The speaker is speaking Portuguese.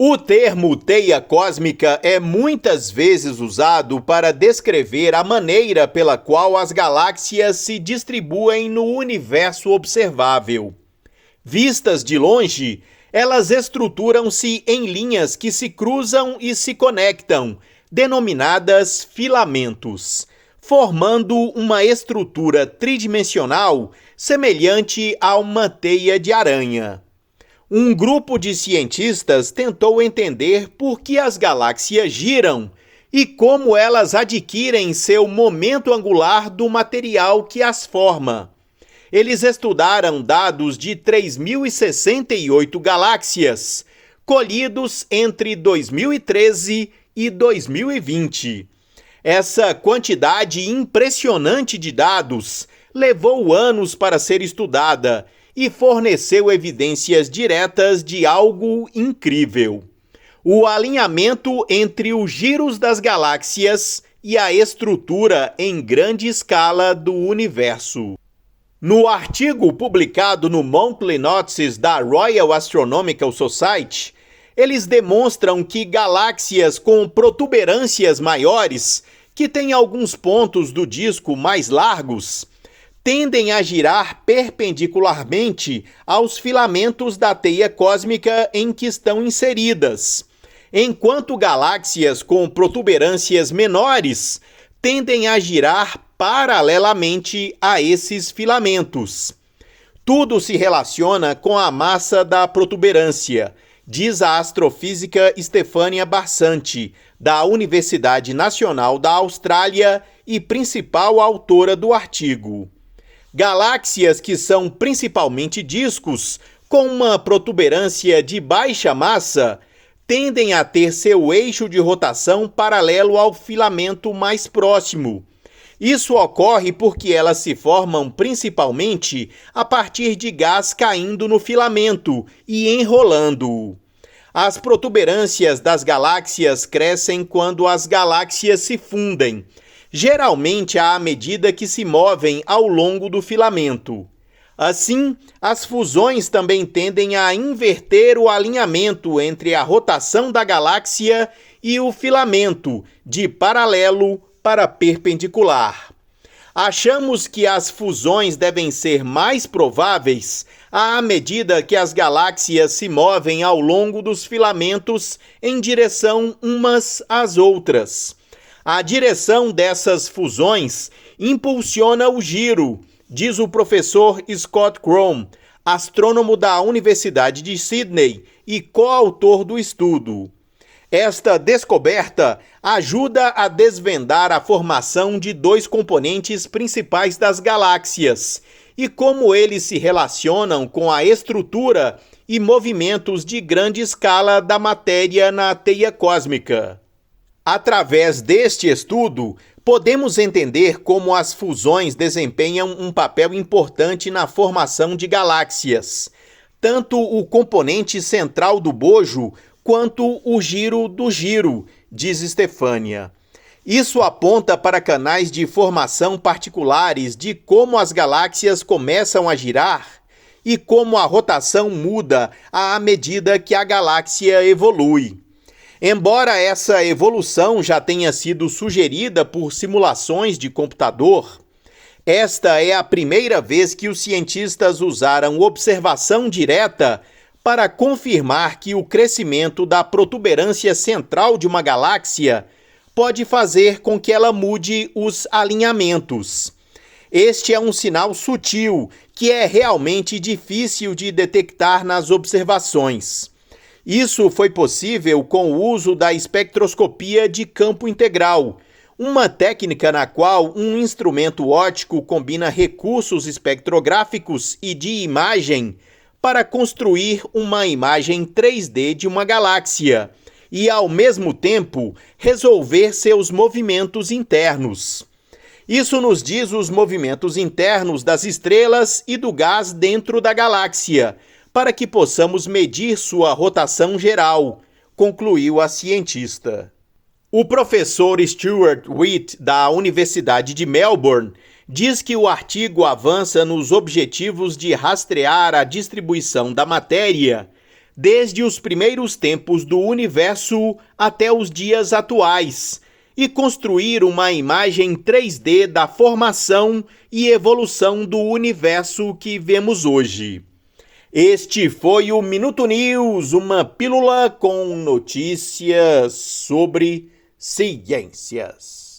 O termo teia cósmica é muitas vezes usado para descrever a maneira pela qual as galáxias se distribuem no universo observável. Vistas de longe, elas estruturam-se em linhas que se cruzam e se conectam, denominadas filamentos, formando uma estrutura tridimensional semelhante a uma teia de aranha. Um grupo de cientistas tentou entender por que as galáxias giram e como elas adquirem seu momento angular do material que as forma. Eles estudaram dados de 3.068 galáxias, colhidos entre 2013 e 2020. Essa quantidade impressionante de dados levou anos para ser estudada e forneceu evidências diretas de algo incrível: o alinhamento entre os giros das galáxias e a estrutura em grande escala do universo. No artigo publicado no Monthly Notices da Royal Astronomical Society, eles demonstram que galáxias com protuberâncias maiores, que têm alguns pontos do disco mais largos, tendem a girar perpendicularmente aos filamentos da teia cósmica em que estão inseridas, enquanto galáxias com protuberâncias menores tendem a girar paralelamente a esses filamentos. Tudo se relaciona com a massa da protuberância, diz a astrofísica Stefania Barsanti, da Universidade Nacional da Austrália e principal autora do artigo. Galáxias que são principalmente discos, com uma protuberância de baixa massa, tendem a ter seu eixo de rotação paralelo ao filamento mais próximo. Isso ocorre porque elas se formam principalmente a partir de gás caindo no filamento e enrolando-o. As protuberâncias das galáxias crescem quando as galáxias se fundem, geralmente à medida que se movem ao longo do filamento. Assim, as fusões também tendem a inverter o alinhamento entre a rotação da galáxia e o filamento, de paralelo para perpendicular. Achamos que as fusões devem ser mais prováveis à medida que as galáxias se movem ao longo dos filamentos em direção umas às outras. A direção dessas fusões impulsiona o giro, diz o professor Scott Krohn, astrônomo da Universidade de Sydney e coautor do estudo. Esta descoberta ajuda a desvendar a formação de dois componentes principais das galáxias e como eles se relacionam com a estrutura e movimentos de grande escala da matéria na teia cósmica. Através deste estudo, podemos entender como as fusões desempenham um papel importante na formação de galáxias, tanto o componente central do bojo quanto o giro do giro, diz Stefania. Isso aponta para canais de formação particulares de como as galáxias começam a girar e como a rotação muda à medida que a galáxia evolui. Embora essa evolução já tenha sido sugerida por simulações de computador, esta é a primeira vez que os cientistas usaram observação direta para confirmar que o crescimento da protuberância central de uma galáxia pode fazer com que ela mude os alinhamentos. Este é um sinal sutil que é realmente difícil de detectar nas observações. Isso foi possível com o uso da espectroscopia de campo integral, uma técnica na qual um instrumento óptico combina recursos espectrográficos e de imagem para construir uma imagem 3D de uma galáxia e, ao mesmo tempo, resolver seus movimentos internos. Isso nos diz os movimentos internos das estrelas e do gás dentro da galáxia, para que possamos medir sua rotação geral, concluiu a cientista. O professor Stuart Witt, da Universidade de Melbourne, diz que o artigo avança nos objetivos de rastrear a distribuição da matéria, desde os primeiros tempos do universo até os dias atuais, e construir uma imagem 3D da formação e evolução do universo que vemos hoje. Este foi o Minuto News, uma pílula com notícias sobre ciências.